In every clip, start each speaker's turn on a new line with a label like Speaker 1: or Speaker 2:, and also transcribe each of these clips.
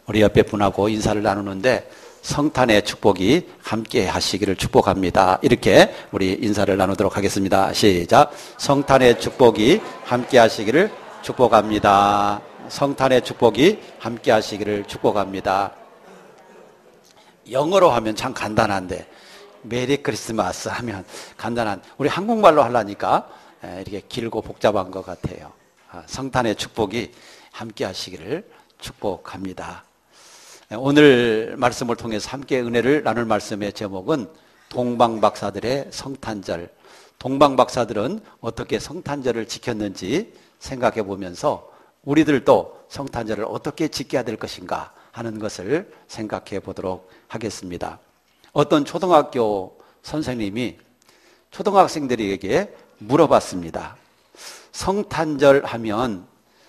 Speaker 1: 우리 옆에 분하고 인사를 나누는데 성탄의 축복이 함께 하시기를 축복합니다. 이렇게 우리 인사를 나누도록 하겠습니다. 시작. 성탄의 축복이 함께 하시기를 축복합니다. 성탄의 축복이 함께 하시기를 축복합니다. 영어로 하면 참 간단한데 메리 크리스마스 하면 간단한, 우리 한국말로 하려니까 이렇게 길고 복잡한 것 같아요. 성탄의 축복이 함께 하시기를 축복합니다. 오늘 말씀을 통해서 함께 은혜를 나눌 말씀의 제목은 동방박사들의 성탄절. 동방박사들은 어떻게 성탄절을 지켰는지 생각해 보면서 우리들도 성탄절을 어떻게 지켜야 될 것인가 하는 것을 생각해 보도록 하겠습니다. 어떤 초등학교 선생님이 초등학생들에게 물어봤습니다. 성탄절 하면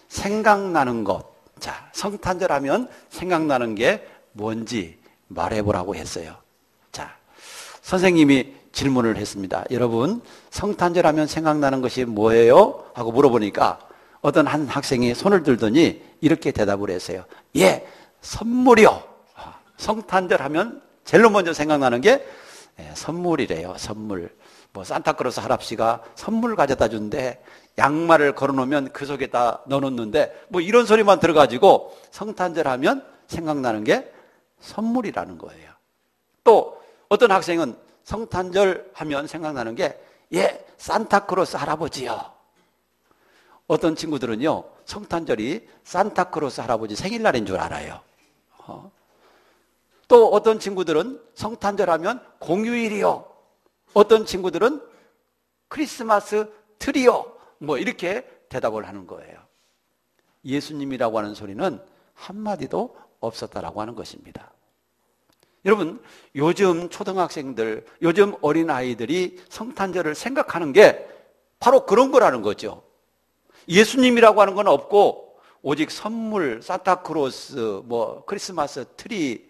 Speaker 1: 생각나는 것, 자, 성탄절 하면 생각나는 게 뭔지 말해보라고 했어요. 자, 선생님이 질문을 했습니다. 여러분, 성탄절 하면 생각나는 것이 뭐예요? 하고 물어보니까 어떤 한 학생이 손을 들더니 이렇게 대답을 했어요. 예, 선물이요. 성탄절 하면 제일 먼저 생각나는 게 선물이래요. 선물. 뭐 산타크로스 할아버지가 선물 가져다 준대. 양말을 걸어놓으면 그 속에다 넣어놓는데 뭐 이런 소리만 들어가지고 성탄절 하면 생각나는 게 선물이라는 거예요. 또 어떤 학생은 성탄절 하면 생각나는 게 예, 산타크로스 할아버지요. 어떤 친구들은요, 성탄절이 산타크로스 할아버지 생일날인 줄 알아요. 또 어떤 친구들은 성탄절 하면 공휴일이요. 어떤 친구들은 크리스마스 트리요. 뭐 이렇게 대답을 하는 거예요. 예수님이라고 하는 소리는 한마디도 없었다라고 하는 것입니다. 여러분, 요즘 초등학생들, 요즘 어린아이들이 성탄절을 생각하는 게 바로 그런 거라는 거죠. 예수님이라고 하는 건 없고 오직 선물, 산타크로스, 뭐 크리스마스 트리,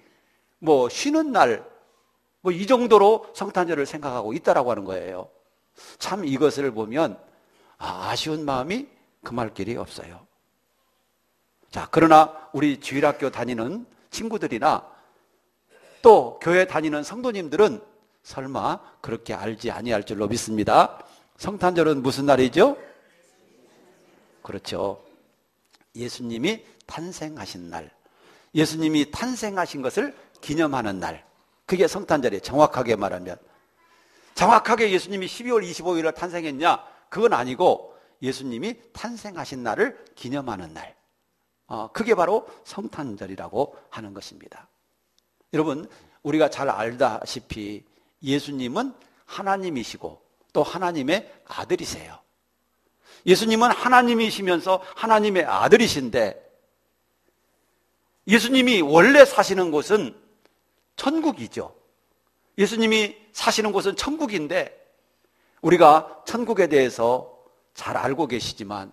Speaker 1: 뭐 쉬는 날, 뭐 이 정도로 성탄절을 생각하고 있다라고 하는 거예요. 참 이것을 보면 아쉬운 마음이 금할 길이 없어요. 자, 그러나 우리 주일학교 다니는 친구들이나 또 교회 다니는 성도님들은 설마 그렇게 알지 아니할 줄로 믿습니다. 성탄절은 무슨 날이죠? 그렇죠. 예수님이 탄생하신 날, 예수님이 탄생하신 것을 기념하는 날, 그게 성탄절이에요. 정확하게 말하면. 정확하게 예수님이 12월 25일 날 탄생했냐? 그건 아니고 예수님이 탄생하신 날을 기념하는 날, 그게 바로 성탄절이라고 하는 것입니다. 여러분, 우리가 잘 알다시피 예수님은 하나님이시고 또 하나님의 아들이세요. 예수님은 하나님이시면서 하나님의 아들이신데 예수님이 원래 사시는 곳은 천국이죠. 예수님이 사시는 곳은 천국인데 우리가 천국에 대해서 잘 알고 계시지만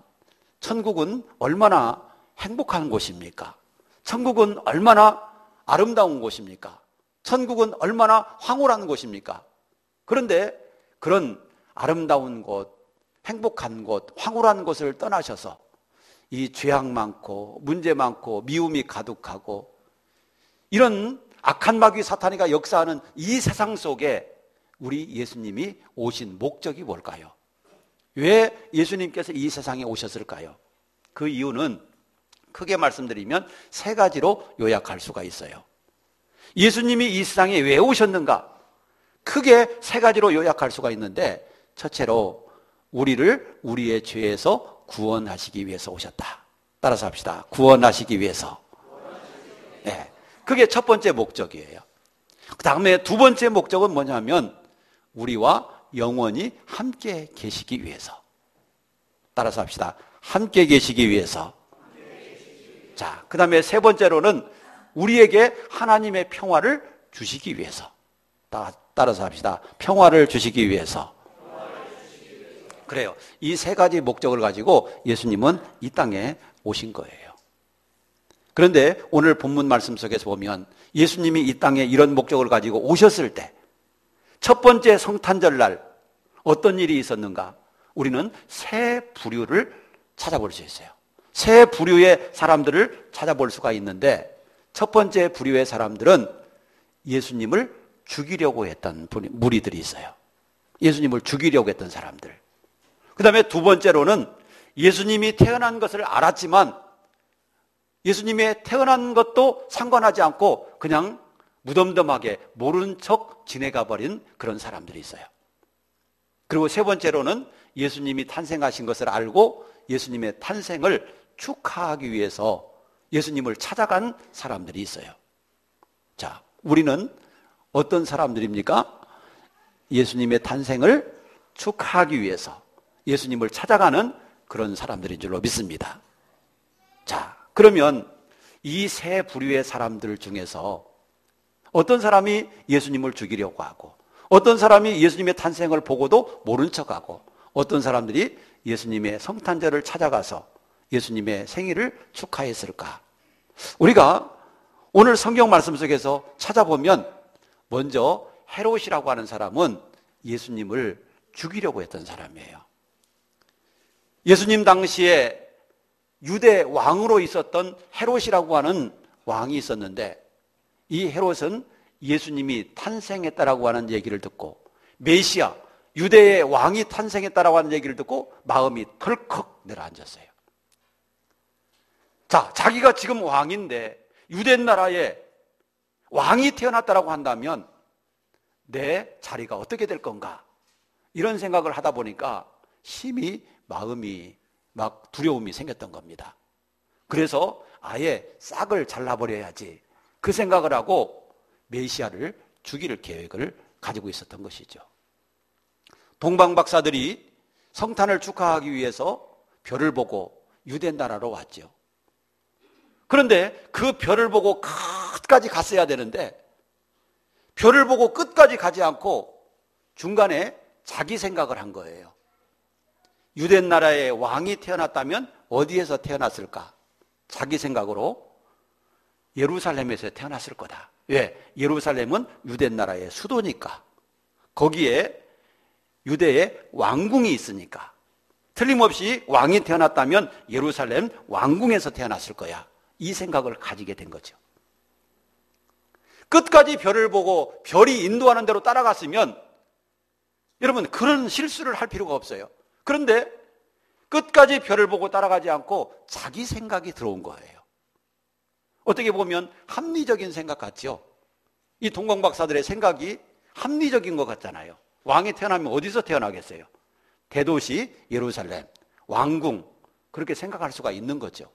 Speaker 1: 천국은 얼마나 행복한 곳입니까? 천국은 얼마나 아름다운 곳입니까? 천국은 얼마나 황홀한 곳입니까? 그런데 그런 아름다운 곳, 행복한 곳, 황홀한 곳을 떠나셔서 이 죄악 많고 문제 많고 미움이 가득하고 이런 악한 마귀 사탄이가 역사하는 이 세상 속에 우리 예수님이 오신 목적이 뭘까요? 왜 예수님께서 이 세상에 오셨을까요? 그 이유는 크게 말씀드리면 세 가지로 요약할 수가 있어요. 예수님이 이 세상에 왜 오셨는가? 크게 세 가지로 요약할 수가 있는데 첫째로 우리를 우리의 죄에서 구원하시기 위해서 오셨다. 따라서 합시다. 구원하시기 위해서. 네, 그게 첫 번째 목적이에요. 그 다음에 두 번째 목적은 뭐냐면 우리와 영원히 함께 계시기 위해서. 따라서 합시다. 함께 계시기 위해서. 자, 그 다음에 세 번째로는 우리에게 하나님의 평화를 주시기 위해서. 따라서 합시다. 평화를 주시기 위해서. 그래요. 이 세 가지 목적을 가지고 예수님은 이 땅에 오신 거예요. 그런데 오늘 본문 말씀 속에서 보면 예수님이 이 땅에 이런 목적을 가지고 오셨을 때 첫 번째 성탄절 날 어떤 일이 있었는가? 우리는 세 부류를 찾아볼 수 있어요. 세 부류의 사람들을 찾아볼 수가 있는데 첫 번째 부류의 사람들은 예수님을 죽이려고 했던 무리들이 있어요. 예수님을 죽이려고 했던 사람들. 그 다음에 두 번째로는 예수님이 태어난 것을 알았지만 예수님의 태어난 것도 상관하지 않고 그냥 무덤덤하게 모르는 척 지내가 버린 그런 사람들이 있어요. 그리고 세 번째로는 예수님이 탄생하신 것을 알고 예수님의 탄생을 축하하기 위해서 예수님을 찾아간 사람들이 있어요. 자, 우리는 어떤 사람들입니까? 예수님의 탄생을 축하하기 위해서 예수님을 찾아가는 그런 사람들인 줄로 믿습니다. 자, 그러면 이 세 부류의 사람들 중에서 어떤 사람이 예수님을 죽이려고 하고, 어떤 사람이 예수님의 탄생을 보고도 모른 척하고, 어떤 사람들이 예수님의 성탄절을 찾아가서 예수님의 생일을 축하했을까? 우리가 오늘 성경 말씀 속에서 찾아보면 먼저 헤롯이라고 하는 사람은 예수님을 죽이려고 했던 사람이에요. 예수님 당시에 유대 왕으로 있었던 헤롯이라고 하는 왕이 있었는데, 이 헤롯은 예수님이 탄생했다라고 하는 얘기를 듣고, 메시아 유대의 왕이 탄생했다라고 하는 얘기를 듣고 마음이 덜컥 내려앉았어요. 자, 자기가 지금 왕인데 유대 나라에 왕이 태어났다라고 한다면 내 자리가 어떻게 될 건가? 이런 생각을 하다 보니까 심히 마음이 막 두려움이 생겼던 겁니다. 그래서 아예 싹을 잘라버려야지, 그 생각을 하고 메시아를 죽일 계획을 가지고 있었던 것이죠. 동방박사들이 성탄을 축하하기 위해서 별을 보고 유대 나라로 왔죠. 그런데 그 별을 보고 끝까지 갔어야 되는데 별을 보고 끝까지 가지 않고 중간에 자기 생각을 한 거예요. 유대 나라의 왕이 태어났다면 어디에서 태어났을까? 자기 생각으로 예루살렘에서 태어났을 거다. 왜? 예루살렘은 유대 나라의 수도니까. 거기에 유대의 왕궁이 있으니까. 틀림없이 왕이 태어났다면 예루살렘 왕궁에서 태어났을 거야. 이 생각을 가지게 된 거죠. 끝까지 별을 보고 별이 인도하는 대로 따라갔으면 여러분 그런 실수를 할 필요가 없어요. 그런데 끝까지 별을 보고 따라가지 않고 자기 생각이 들어온 거예요. 어떻게 보면 합리적인 생각 같죠? 이 동방박사들의 생각이 합리적인 것 같잖아요. 왕이 태어나면 어디서 태어나겠어요? 대도시 예루살렘, 왕궁, 그렇게 생각할 수가 있는 거죠.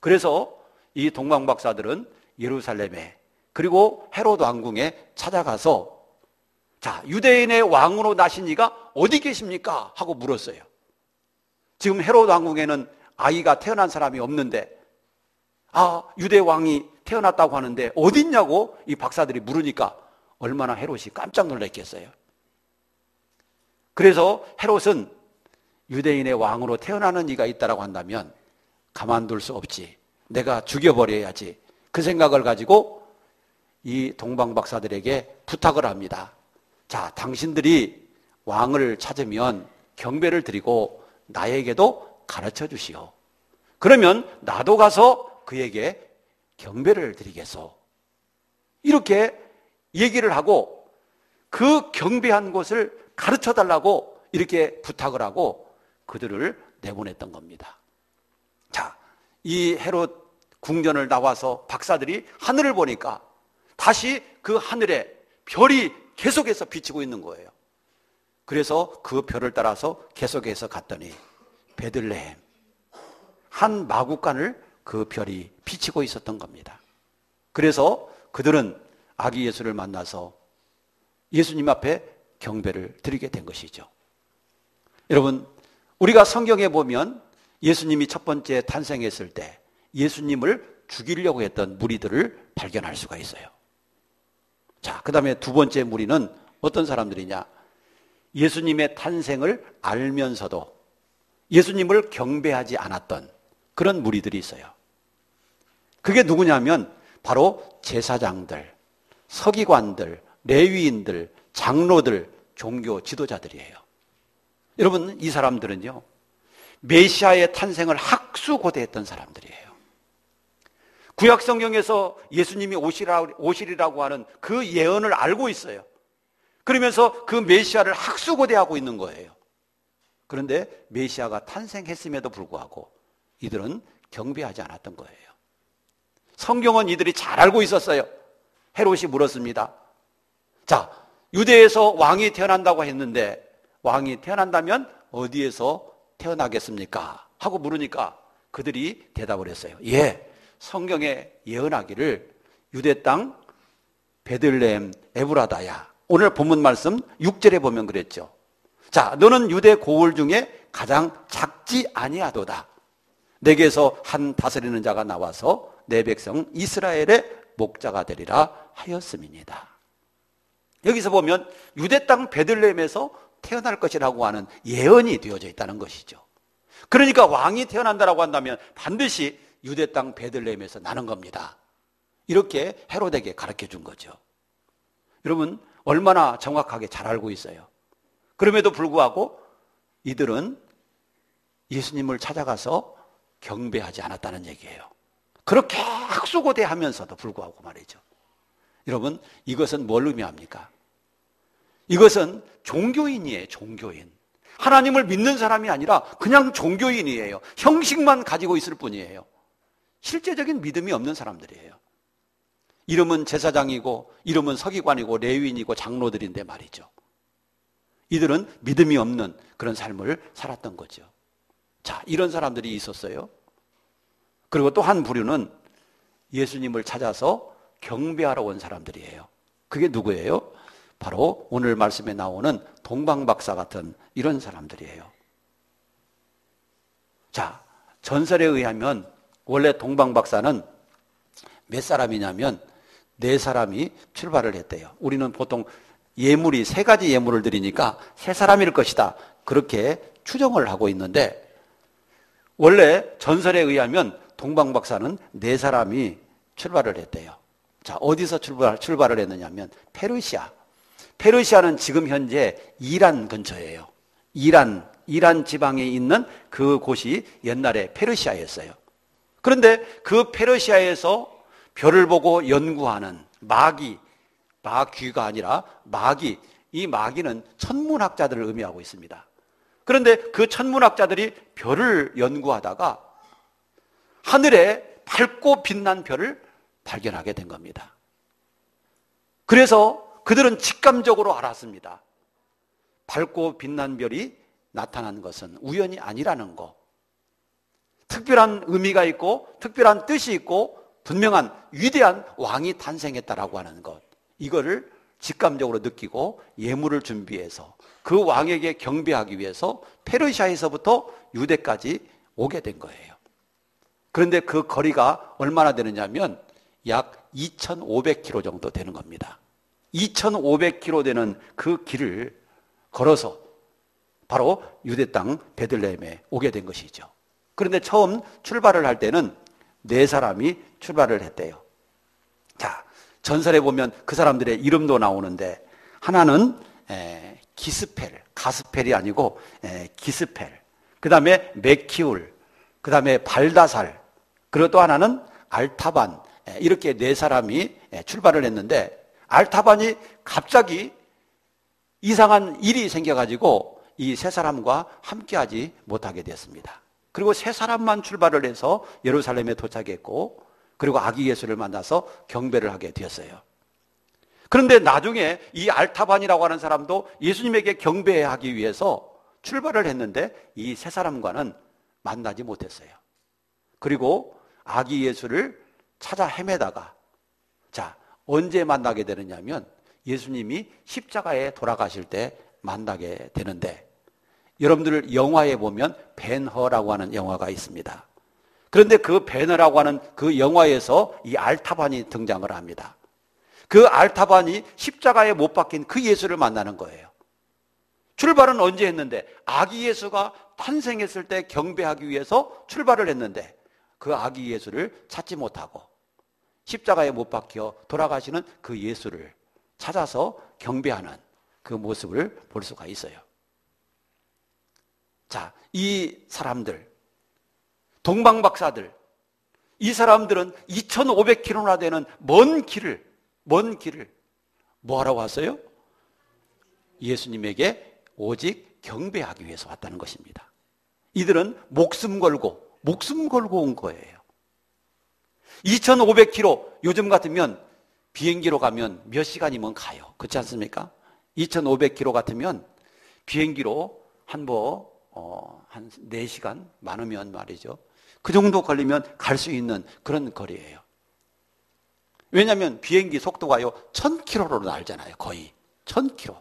Speaker 1: 그래서 이 동방박사들은 예루살렘에, 그리고 헤롯 왕궁에 찾아가서 자, 유대인의 왕으로 나신 이가 어디 계십니까? 하고 물었어요. 지금 헤롯 왕궁에는 아이가 태어난 사람이 없는데 유대 왕이 태어났다고 하는데 어디 있냐고 이 박사들이 물으니까 얼마나 헤롯이 깜짝 놀랐겠어요. 그래서 헤롯은 유대인의 왕으로 태어나는 이가 있다고 한다면 가만둘 수 없지, 내가 죽여버려야지, 그 생각을 가지고 이 동방박사들에게 부탁을 합니다. 자, 당신들이 왕을 찾으면 경배를 드리고 나에게도 가르쳐 주시오. 그러면 나도 가서 그에게 경배를 드리겠소. 이렇게 얘기를 하고 그 경배한 곳을 가르쳐 달라고 이렇게 부탁을 하고 그들을 내보냈던 겁니다. 자, 이 헤롯 궁전을 나와서 박사들이 하늘을 보니까 다시 그 하늘에 별이 계속해서 비치고 있는 거예요. 그래서 그 별을 따라서 계속해서 갔더니 베들레헴 한 마구간을 그 별이 비치고 있었던 겁니다. 그래서 그들은 아기 예수를 만나서 예수님 앞에 경배를 드리게 된 것이죠. 여러분, 우리가 성경에 보면 예수님이 첫 번째 탄생했을 때 예수님을 죽이려고 했던 무리들을 발견할 수가 있어요. 자, 그 다음에 두 번째 무리는 어떤 사람들이냐? 예수님의 탄생을 알면서도 예수님을 경배하지 않았던 그런 무리들이 있어요. 그게 누구냐면 바로 제사장들, 서기관들, 레위인들, 장로들, 종교 지도자들이에요. 여러분, 이 사람들은요, 메시아의 탄생을 학수고대했던 사람들이에요. 구약 성경에서 예수님이 오시리라고 하는 그 예언을 알고 있어요. 그러면서 그 메시아를 학수고대하고 있는 거예요. 그런데 메시아가 탄생했음에도 불구하고 이들은 경배하지 않았던 거예요. 성경은 이들이 잘 알고 있었어요. 헤롯이 물었습니다. 자, 유대에서 왕이 태어난다고 했는데 왕이 태어난다면 어디에서 태어나겠습니까? 하고 물으니까 그들이 대답을 했어요. 예, 성경에 예언하기를 유대 땅 베들레헴 에브라다야. 오늘 본문 말씀 6절에 보면 그랬죠. 자, 너는 유대 고을 중에 가장 작지 아니하도다. 내게서 한 다스리는 자가 나와서 내 백성 이스라엘의 목자가 되리라 하였음이니이다. 여기서 보면 유대 땅 베들레헴에서 태어날 것이라고 하는 예언이 되어져 있다는 것이죠. 그러니까 왕이 태어난다라고 한다면 반드시 유대 땅 베들레헴에서 나는 겁니다. 이렇게 헤롯에게 가르쳐 준 거죠. 여러분, 얼마나 정확하게 잘 알고 있어요. 그럼에도 불구하고 이들은 예수님을 찾아가서 경배하지 않았다는 얘기예요. 그렇게 학수고대하면서도 불구하고 말이죠. 여러분, 이것은 뭘 의미합니까? 이것은 종교인이에요. 종교인. 하나님을 믿는 사람이 아니라 그냥 종교인이에요. 형식만 가지고 있을 뿐이에요. 실제적인 믿음이 없는 사람들이에요. 이름은 제사장이고 이름은 서기관이고 레위인이고 장로들인데 말이죠. 이들은 믿음이 없는 그런 삶을 살았던 거죠. 자, 이런 사람들이 있었어요. 그리고 또 한 부류는 예수님을 찾아서 경배하러 온 사람들이에요. 그게 누구예요? 바로 오늘 말씀에 나오는 동방박사 같은 이런 사람들이에요. 자, 전설에 의하면 원래 동방박사는 몇 사람이냐면 4사람이 출발을 했대요. 우리는 보통 예물이 3가지 예물을 드리니까 3사람일 것이다. 그렇게 추정을 하고 있는데 원래 전설에 의하면 동방박사는 4사람이 출발을 했대요. 자, 어디서 출발을 했느냐면 페르시아. 페르시아는 지금 현재 이란 근처예요. 이란 지방에 있는 그 곳이 옛날에 페르시아였어요. 그런데 그 페르시아에서 별을 보고 연구하는 마귀가 아니라 마귀, 이 마귀는 천문학자들을 의미하고 있습니다. 그런데 그 천문학자들이 별을 연구하다가 하늘에 밝고 빛난 별을 발견하게 된 겁니다. 그래서 그들은 직감적으로 알았습니다. 밝고 빛난 별이 나타난 것은 우연이 아니라는 거. 특별한 의미가 있고 특별한 뜻이 있고 분명한 위대한 왕이 탄생했다라고 하는 것. 이거를 직감적으로 느끼고 예물을 준비해서 그 왕에게 경배하기 위해서 페르시아에서부터 유대까지 오게 된 거예요. 그런데 그 거리가 얼마나 되느냐면 약 2,500km 정도 되는 겁니다. 2,500km 되는 그 길을 걸어서 바로 유대 땅 베들레헴에 오게 된 것이죠. 그런데 처음 출발을 할 때는 4사람이 출발을 했대요. 자, 전설에 보면 그 사람들의 이름도 나오는데 하나는 가스펠이 아니고 기스펠, 그 다음에 메키울, 그 다음에 발다살, 그리고 또 하나는 알타반, 이렇게 4사람이 출발을 했는데 알타반이 갑자기 이상한 일이 생겨가지고 이 3사람과 함께하지 못하게 됐습니다. 그리고 3사람만 출발을 해서 예루살렘에 도착했고 그리고 아기 예수를 만나서 경배를 하게 되었어요. 그런데 나중에 이 알타반이라고 하는 사람도 예수님에게 경배하기 위해서 출발을 했는데 이 3사람과는 만나지 못했어요. 그리고 아기 예수를 찾아 헤매다가 자, 언제 만나게 되느냐면 예수님이 십자가에 돌아가실 때 만나게 되는데 여러분들 영화에 보면 벤허라고 하는 영화가 있습니다. 그런데 그 벤허라고 하는 그 영화에서 이 알타반이 등장을 합니다. 그 알타반이 십자가에 못 박힌 그 예수를 만나는 거예요. 출발은 언제 했는데 아기 예수가 탄생했을 때 경배하기 위해서 출발을 했는데 그 아기 예수를 찾지 못하고 십자가에 못 박혀 돌아가시는 그 예수를 찾아서 경배하는 그 모습을 볼 수가 있어요. 자, 이 사람들, 동방박사들, 이 사람들은 2,500km나 되는 먼 길을 뭐하러 왔어요? 예수님에게 오직 경배하기 위해서 왔다는 것입니다. 이들은 목숨 걸고 온 거예요. 2,500km, 요즘 같으면 비행기로 가면 몇 시간이면 가요. 그렇지 않습니까? 2,500km 같으면 비행기로 한 4시간 많으면 말이죠. 그 정도 걸리면 갈 수 있는 그런 거리예요. 왜냐하면 비행기 속도가요 1,000km로 날잖아요. 거의 1,000km.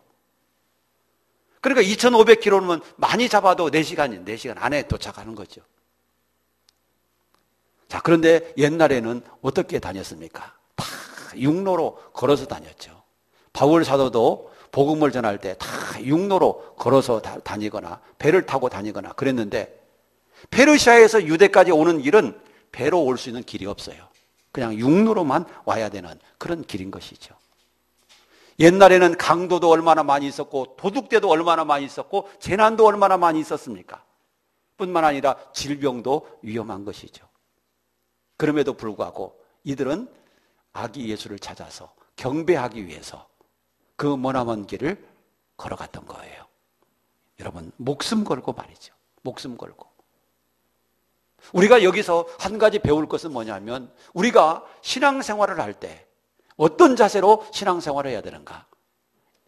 Speaker 1: 그러니까 2,500km면 많이 잡아도 4시간 안에 도착하는 거죠. 자, 그런데 옛날에는 어떻게 다녔습니까? 다 육로로 걸어서 다녔죠. 바울 사도도 복음을 전할 때 다 육로로 걸어서 다니거나 배를 타고 다니거나 그랬는데, 페르시아에서 유대까지 오는 길은 배로 올 수 있는 길이 없어요. 그냥 육로로만 와야 되는 그런 길인 것이죠. 옛날에는 강도도 얼마나 많이 있었고 도둑대도 얼마나 많이 있었고 재난도 얼마나 많이 있었습니까? 뿐만 아니라 질병도 위험한 것이죠. 그럼에도 불구하고 이들은 아기 예수를 찾아서 경배하기 위해서 그 머나먼 길을 걸어갔던 거예요. 여러분, 목숨 걸고 말이죠. 목숨 걸고. 우리가 여기서 한 가지 배울 것은 뭐냐면, 우리가 신앙생활을 할 때 어떤 자세로 신앙생활을 해야 되는가?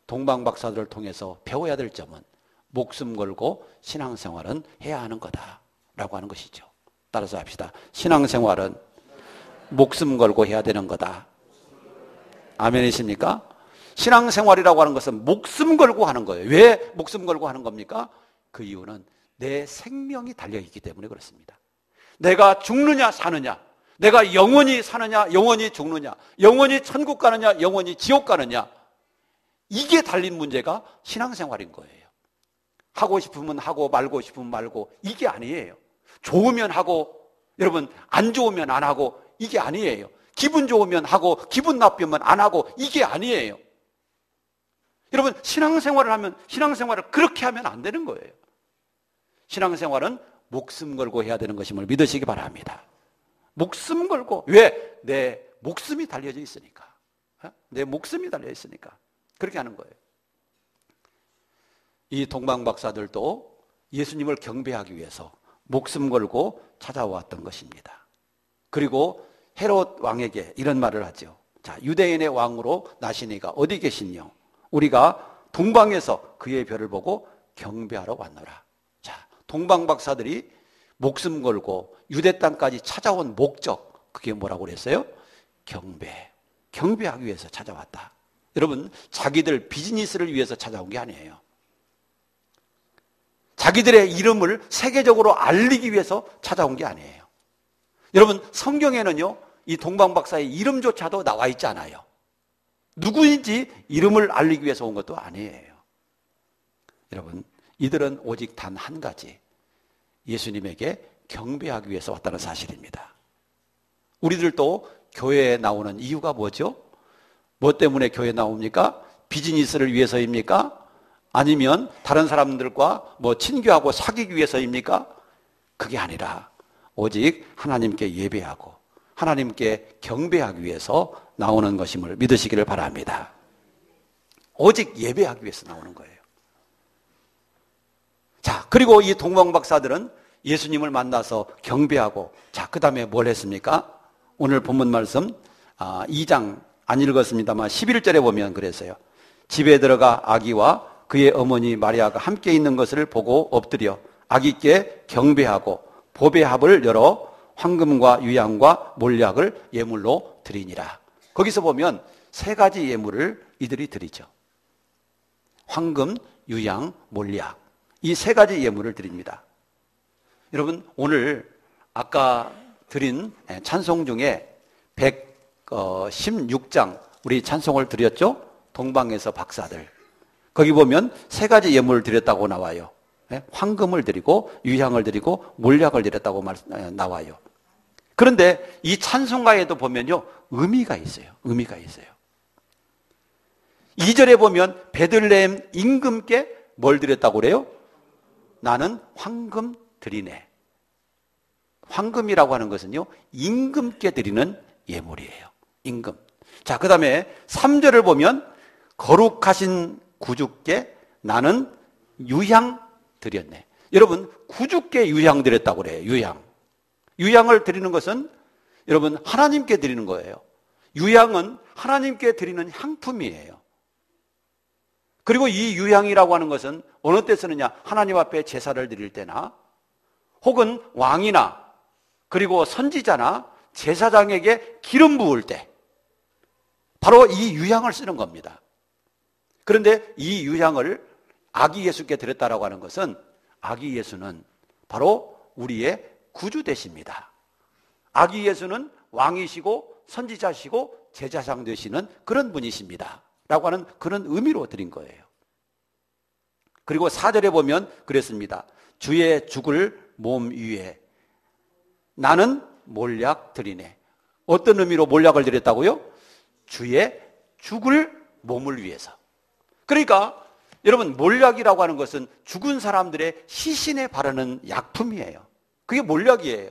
Speaker 1: 동방박사들을 통해서 배워야 될 점은 목숨 걸고 신앙생활은 해야 하는 거다라고 하는 것이죠. 따라서 합시다. 신앙생활은 목숨 걸고 해야 되는 거다. 아멘이십니까? 신앙생활이라고 하는 것은 목숨 걸고 하는 거예요. 왜 목숨 걸고 하는 겁니까? 그 이유는 내 생명이 달려있기 때문에 그렇습니다. 내가 죽느냐 사느냐, 내가 영원히 사느냐 영원히 죽느냐, 영원히 천국 가느냐 영원히 지옥 가느냐, 이게 달린 문제가 신앙생활인 거예요. 하고 싶으면 하고 말고 싶으면 말고, 이게 아니에요. 좋으면 하고, 여러분 안 좋으면 안 하고, 이게 아니에요. 기분 좋으면 하고 기분 나쁘면 안 하고, 이게 아니에요. 여러분, 신앙생활을 하면, 신앙생활을 그렇게 하면 안 되는 거예요. 신앙생활은 목숨 걸고 해야 되는 것임을 믿으시기 바랍니다. 목숨 걸고. 왜? 내 목숨이 달려져 있으니까. 내 목숨이 달려 있으니까 그렇게 하는 거예요. 이 동방박사들도 예수님을 경배하기 위해서 목숨 걸고 찾아왔던 것입니다. 그리고 헤롯 왕에게 이런 말을 하죠. 자, 유대인의 왕으로 나시니가 어디 계시뇨? 우리가 동방에서 그의 별을 보고 경배하러 왔노라. 자, 동방박사들이 목숨 걸고 유대 땅까지 찾아온 목적, 그게 뭐라고 그랬어요? 경배하기 위해서 찾아왔다. 여러분, 자기들 비즈니스를 위해서 찾아온 게 아니에요. 자기들의 이름을 세계적으로 알리기 위해서 찾아온 게 아니에요. 여러분, 성경에는요, 이 동방박사의 이름조차도 나와 있지 않아요. 누구인지 이름을 알리기 위해서 온 것도 아니에요. 여러분, 이들은 오직 단 한 가지, 예수님에게 경배하기 위해서 왔다는 사실입니다. 우리들도 교회에 나오는 이유가 뭐죠? 뭐 때문에 교회에 나옵니까? 비즈니스를 위해서입니까? 아니면 다른 사람들과 뭐 친교하고 사귀기 위해서입니까? 그게 아니라 오직 하나님께 예배하고 하나님께 경배하기 위해서 나오는 것임을 믿으시기를 바랍니다. 오직 예배하기 위해서 나오는 거예요. 자, 그리고 이 동방박사들은 예수님을 만나서 경배하고, 자, 그 다음에 뭘 했습니까? 오늘 본문 말씀 2장 안 읽었습니다만 11절에 보면 그랬어요. 집에 들어가 아기와 그의 어머니 마리아가 함께 있는 것을 보고 엎드려 아기께 경배하고 보배 합을 열어 황금과 유향과 몰약을 예물로 드리니라. 거기서 보면 세 가지 예물을 이들이 드리죠. 황금, 유향, 몰약, 이 세 가지 예물을 드립니다. 여러분, 오늘 아까 드린 찬송 중에 116장 우리 찬송을 드렸죠? 동방에서 박사들. 거기 보면 세 가지 예물을 드렸다고 나와요. 황금을 드리고 유향을 드리고 몰약을 드렸다고 나와요. 그런데 이 찬송가에도 보면요, 의미가 있어요. 의미가 있어요. 2절에 보면 베들레헴 임금께 뭘 드렸다고 그래요? 나는 황금 드리네. 황금이라고 하는 것은요, 임금께 드리는 예물이에요. 임금. 자, 그 다음에 3절을 보면 거룩하신 구주께 나는 유향 드렸네. 여러분, 구주께 유향 드렸다고 그래요. 유향. 유향을 드리는 것은 여러분 하나님께 드리는 거예요. 유향은 하나님께 드리는 향품이에요. 그리고 이 유향이라고 하는 것은 어느 때 쓰느냐? 하나님 앞에 제사를 드릴 때나 혹은 왕이나 그리고 선지자나 제사장에게 기름 부을 때 바로 이 유향을 쓰는 겁니다. 그런데 이 유향을 아기 예수께 드렸다라고 하는 것은 아기 예수는 바로 우리의 구주 되십니다. 아기 예수는 왕이시고 선지자시고 제사장 되시는 그런 분이십니다. 라고 하는 그런 의미로 드린 거예요. 그리고 4절에 보면 그랬습니다. 주의 죽을 몸 위에 나는 몰약 드리네. 어떤 의미로 몰약을 드렸다고요? 주의 죽을 몸을 위해서. 그러니까 여러분, 몰약이라고 하는 것은 죽은 사람들의 시신에 바르는 약품이에요. 그게 몰약이에요.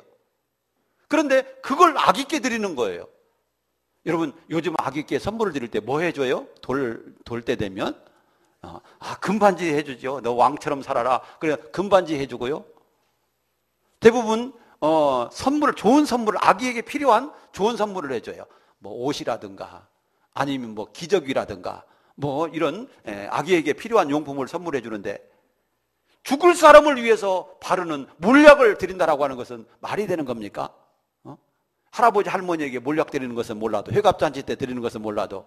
Speaker 1: 그런데 그걸 아기께 드리는 거예요. 여러분, 요즘 아기께 선물을 드릴 때 뭐 해줘요? 돌 때 되면 금반지 해주죠. 너 왕처럼 살아라. 그래, 금반지 해주고요. 대부분 좋은 선물을, 아기에게 필요한 좋은 선물을 해줘요. 뭐 옷이라든가 아니면 뭐 기저귀라든가 뭐 이런 아기에게 필요한 용품을 선물해 주는데, 죽을 사람을 위해서 바르는 몰약을 드린다라고 하는 것은 말이 되는 겁니까? 할아버지 할머니에게 몰약 드리는 것은 몰라도, 회갑잔치 때 드리는 것은 몰라도,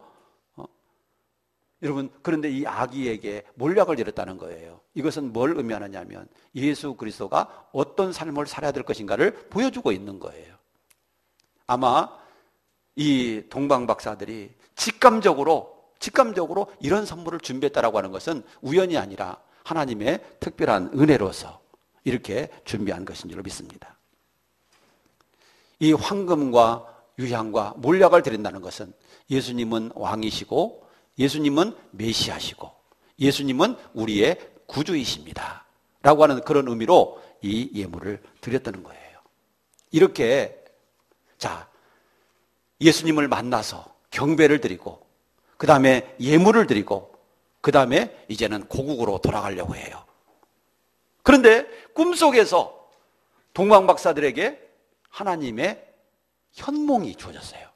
Speaker 1: 여러분, 그런데 이 아기에게 몰약을 드렸다는 거예요. 이것은 뭘 의미하느냐면 예수 그리스도가 어떤 삶을 살아야 될 것인가를 보여주고 있는 거예요. 아마 이 동방 박사들이 직감적으로 이런 선물을 준비했다라고 하는 것은 우연이 아니라 하나님의 특별한 은혜로서 이렇게 준비한 것인 줄 믿습니다. 이 황금과 유향과 몰약을 드린다는 것은 예수님은 왕이시고 예수님은 메시아시고 예수님은 우리의 구주이십니다 라고 하는 그런 의미로 이 예물을 드렸다는 거예요. 이렇게 예수님을 만나서 경배를 드리고 그 다음에 예물을 드리고 그 다음에 이제는 고국으로 돌아가려고 해요. 그런데 꿈속에서 동방 박사들에게 하나님의 현몽이 주어졌어요.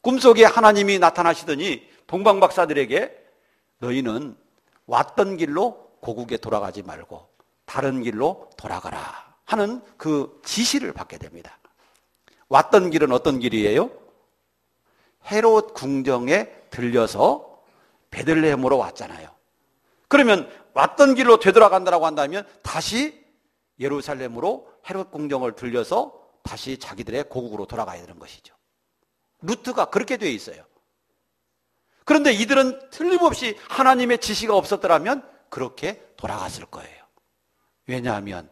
Speaker 1: 꿈속에 하나님이 나타나시더니 동방 박사들에게 너희는 왔던 길로 고국에 돌아가지 말고 다른 길로 돌아가라 하는 그 지시를 받게 됩니다. 왔던 길은 어떤 길이에요? 헤롯 궁정에 들려서 베들레헴으로 왔잖아요. 그러면 왔던 길로 되돌아간다고 한다면 다시 예루살렘으로 헤롯 궁정을 들려서 다시 자기들의 고국으로 돌아가야 되는 것이죠. 루트가 그렇게 되어 있어요. 그런데 이들은 틀림없이 하나님의 지시가 없었더라면 그렇게 돌아갔을 거예요. 왜냐하면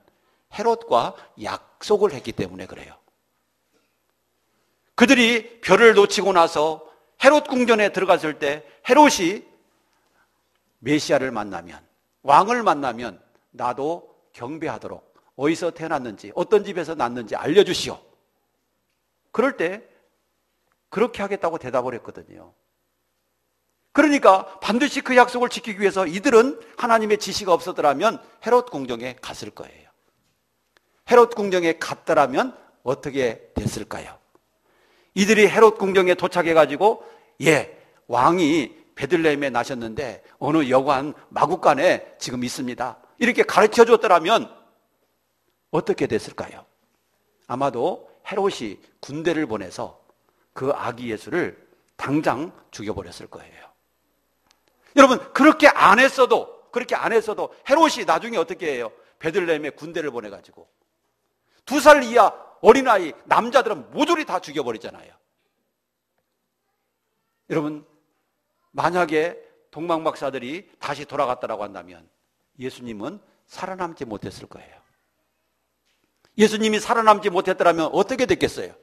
Speaker 1: 헤롯과 약속을 했기 때문에 그래요. 그들이 별을 놓치고 나서 헤롯 궁전에 들어갔을 때 헤롯이 메시아를 만나면, 왕을 만나면 나도 경배하도록 어디서 태어났는지 어떤 집에서 났는지 알려주시오. 그럴 때 그렇게 하겠다고 대답을 했거든요. 그러니까 반드시 그 약속을 지키기 위해서 이들은 하나님의 지시가 없었더라면 헤롯 궁정에 갔을 거예요. 헤롯 궁정에 갔더라면 어떻게 됐을까요? 이들이 헤롯 궁정에 도착해가지고 왕이 베들레헴에 나셨는데 어느 여관 마구간에 지금 있습니다. 이렇게 가르쳐 줬더라면 어떻게 됐을까요? 아마도 헤롯이 군대를 보내서 그 아기 예수를 당장 죽여버렸을 거예요. 여러분, 그렇게 안 했어도 헤롯이 나중에 어떻게 해요? 베들레헴에 군대를 보내가지고 2살 이하 어린아이, 남자들은 모조리 다 죽여버리잖아요. 여러분, 만약에 동방 박사들이 다시 돌아갔다라고 한다면 예수님은 살아남지 못했을 거예요. 예수님이 살아남지 못했더라면 어떻게 됐겠어요?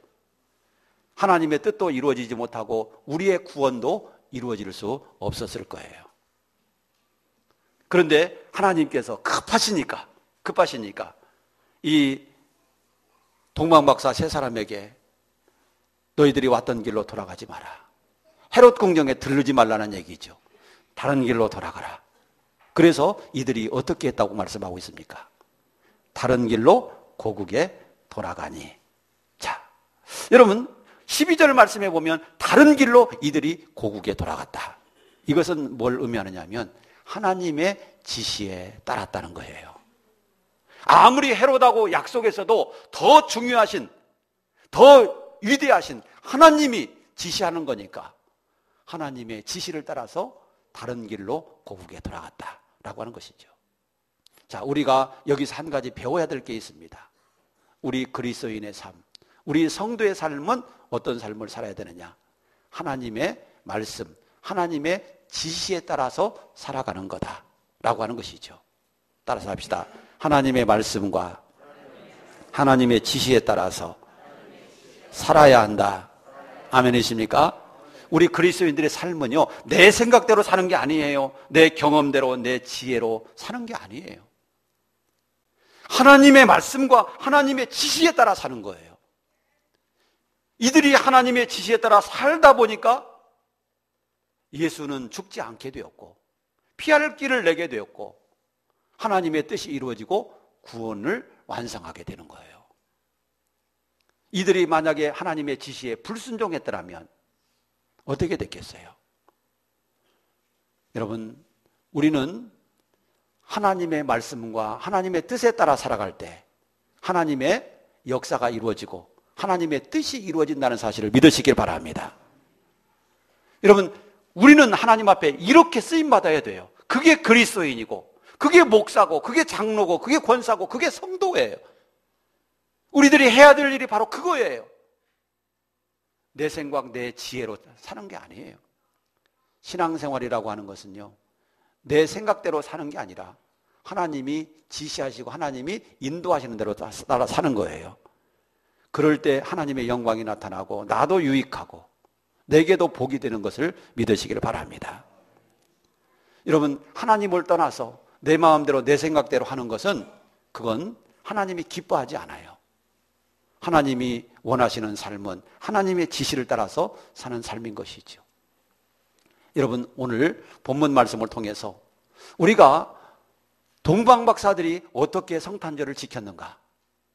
Speaker 1: 하나님의 뜻도 이루어지지 못하고 우리의 구원도 이루어질 수 없었을 거예요. 그런데 하나님께서 급하시니까 이 동방박사 세 사람에게 너희들이 왔던 길로 돌아가지 마라. 헤롯 궁정에 들르지 말라는 얘기죠. 다른 길로 돌아가라. 그래서 이들이 어떻게 했다고 말씀하고 있습니까? 다른 길로 고국에 돌아가니. 자, 여러분 12절 말씀해 보면 다른 길로 이들이 고국에 돌아갔다. 이것은 뭘 의미하느냐 하면 하나님의 지시에 따랐다는 거예요. 아무리 헤롯하고 약속에서도 더 중요하신, 더 위대하신 하나님이 지시하는 거니까 하나님의 지시를 따라서 다른 길로 고국에 돌아갔다라고 하는 것이죠. 자, 우리가 여기서 한 가지 배워야 될 게 있습니다. 우리 그리스도인의 삶, 우리 성도의 삶은 어떤 삶을 살아야 되느냐? 하나님의 말씀, 하나님의 지시에 따라서 살아가는 거다라고 하는 것이죠. 따라서 합시다. 하나님의 말씀과 하나님의 지시에 따라서 살아야 한다. 아멘이십니까? 우리 그리스도인들의 삶은요, 내 생각대로 사는 게 아니에요. 내 경험대로, 내 지혜로 사는 게 아니에요. 하나님의 말씀과 하나님의 지시에 따라 사는 거예요. 이들이 하나님의 지시에 따라 살다 보니까 예수는 죽지 않게 되었고 피할 길을 내게 되었고 하나님의 뜻이 이루어지고 구원을 완성하게 되는 거예요. 이들이 만약에 하나님의 지시에 불순종했더라면 어떻게 됐겠어요? 여러분, 우리는 하나님의 말씀과 하나님의 뜻에 따라 살아갈 때 하나님의 역사가 이루어지고 하나님의 뜻이 이루어진다는 사실을 믿으시길 바랍니다. 여러분, 우리는 하나님 앞에 이렇게 쓰임받아야 돼요. 그게 그리스도인이고 그게 목사고 그게 장로고 그게 권사고 그게 성도예요. 우리들이 해야 될 일이 바로 그거예요. 내 생각, 내 지혜로 사는 게 아니에요. 신앙생활이라고 하는 것은요, 내 생각대로 사는 게 아니라 하나님이 지시하시고 하나님이 인도하시는 대로 따라 사는 거예요. 그럴 때 하나님의 영광이 나타나고 나도 유익하고 내게도 복이 되는 것을 믿으시기를 바랍니다. 여러분, 하나님을 떠나서 내 마음대로 내 생각대로 하는 것은 그건 하나님이 기뻐하지 않아요. 하나님이 원하시는 삶은 하나님의 지시를 따라서 사는 삶인 것이죠. 여러분, 오늘 본문 말씀을 통해서 우리가 동방박사들이 어떻게 성탄절을 지켰는가,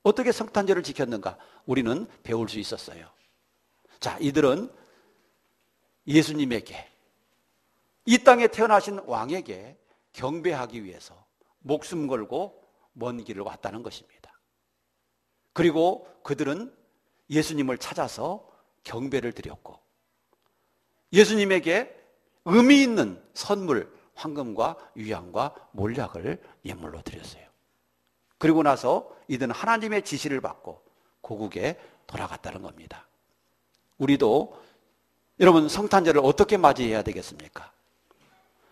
Speaker 1: 어떻게 성탄절을 지켰는가 우리는 배울 수 있었어요. 자, 이들은 예수님에게, 이 땅에 태어나신 왕에게 경배하기 위해서 목숨 걸고 먼 길을 왔다는 것입니다. 그리고 그들은 예수님을 찾아서 경배를 드렸고 예수님에게 의미 있는 선물, 황금과 유향과 몰약을 예물로 드렸어요. 그리고 나서 이들은 하나님의 지시를 받고 고국에 돌아갔다는 겁니다. 우리도 여러분, 성탄절을 어떻게 맞이해야 되겠습니까?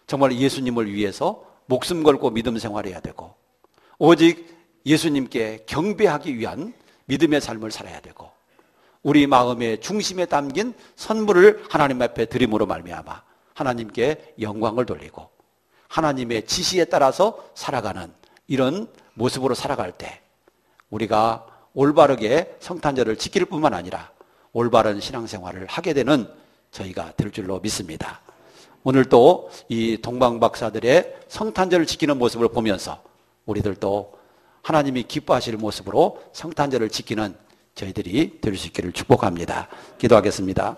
Speaker 1: 정말 예수님을 위해서 목숨 걸고 믿음 생활해야 되고 오직 예수님께 경배하기 위한 믿음의 삶을 살아야 되고 우리 마음의 중심에 담긴 선물을 하나님 앞에 드림으로 말미암아 하나님께 영광을 돌리고 하나님의 지시에 따라서 살아가는 이런 모습으로 살아갈 때 우리가 올바르게 성탄절을 지킬 뿐만 아니라 올바른 신앙생활을 하게 되는 저희가 될 줄로 믿습니다. 오늘 또 이 동방박사들의 성탄절을 지키는 모습을 보면서 우리들도 하나님이 기뻐하실 모습으로 성탄절을 지키는 저희들이 될 수 있기를 축복합니다. 기도하겠습니다.